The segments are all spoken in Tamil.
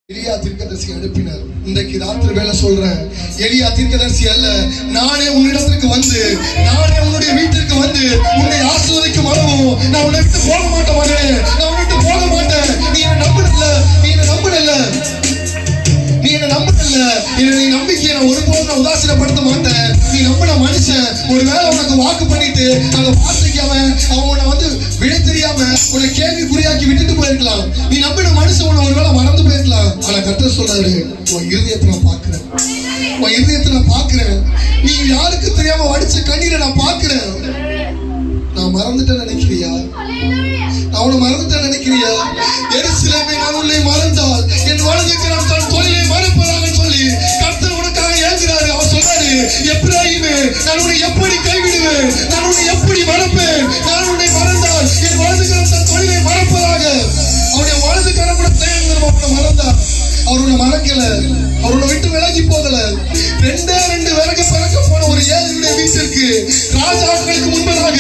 எலியா தீர்க்கதரிசி அனுப்பினார். இன்றைக்கு ராத்திரி வேலை சொல்றேன், எலியா தீர்க்கதரிசி அல்ல, நானே உன்னிடத்திற்கு வந்து, நானே உன்னுடைய வீட்டிற்கு வந்து உன்னை ஆசீர்வதிக்கும் அளவும் நான் உன்னை விட்டு போக மாட்டேன் மகனே, நான் உன்னை விட்டு போக மாட்டேன். நீ என்ன நம்புறல்ல, நீ என்ன நம்புறல்ல, நீ என்ன நம்புறல்ல, என்னுடைய நம்பிக்கையை நான் ஒருபோதும் நான் உதாசீனப்படுத்த மாட்டேன். நீ நம்பின மனுஷன் ஒருவேளை உனக்கு வாக்கு பண்ணிட்டு அந்த வார்த்தைக்கு அவனை வந்து விட தெரியாம உன்னை கேள்விக்குறியாக்கி விட்டுட்டு போயிருக்கலாம். நீ நம்பின மனுஷன் உன்னை ஒருவேளை மறந்து போயிருக்கலாம். ஆனா கர்த்தர் சொல்றாரு, உன் இருதயத்தை நான் பார்க்கிறேன், உன் இருதயத்தை நான் பார்க்கிறேன். நீ யாருக்கு தெரியாம வடிச்ச கண்ணீரை நான் பார்க்கிறேன். நான் மறந்துட்டேன்னு நினைக்கிறியா? நான் உன்னை மறந்துட்டேன்னு நினைக்கிறியா? எருசலேமே நான் உன்னை மறந்தால் என் வலதுக்கு நான் தன் தொழிலை மறப்பதாக சொல்லி கர்த்தர் உனக்காக ஏங்குறாரு. அவர் சொல்றாரு, எப்ராஹிமே நான் உன்னை எப்படி கைவிடுவேன், நான் உன்னை எப்படி மறப்பேன், நான் உன்னை மறந்தால் என் வலதுக்கு தன் தொழிலை மறப்பதாக. அவருடைய வலதுக்காரன் கூட தேவை மறந்தார். அவர் உன்னை மறக்கல, அவர் உன்னை விட்டு விலகி போகல. ரெண்டு விறகு பறக்க போன ஒரு ஏழையுடைய வீட்டிற்கு ராஜாக்களுக்கு முன்பதாக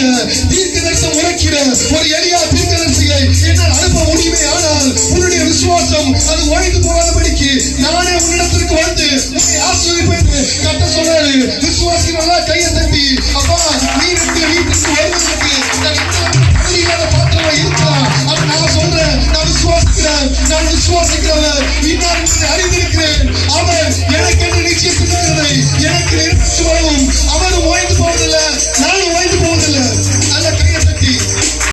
தீர்க்க தரிசனம் உரைக்கிற ஒரு எலியா தீர்க்கதரிசியை என்னால் அனுப்ப முடியுமே. ஆனால் உன்னுடைய விசுவாசம் அது ஒழிந்து போகாதபடிக்கு நானே உன்னிடத்திற்கு வந்து உன்னை ஆசீர்வதிப்பேன் என்று கர்த்தர் சொல்றாரு. விசுவாசி நல்லா கையை தட்டி, அப்பா நீ இருக்கிற வீட்டிற்கு வருவதற்கு நான் எந்த பாத்திரமா இருக்கலாம். அது நான் சொல்றேன், நான் விசுவாசிக்கிறேன், நான் விசுவாசிக்கிறவன் இன்னார் அறிந்து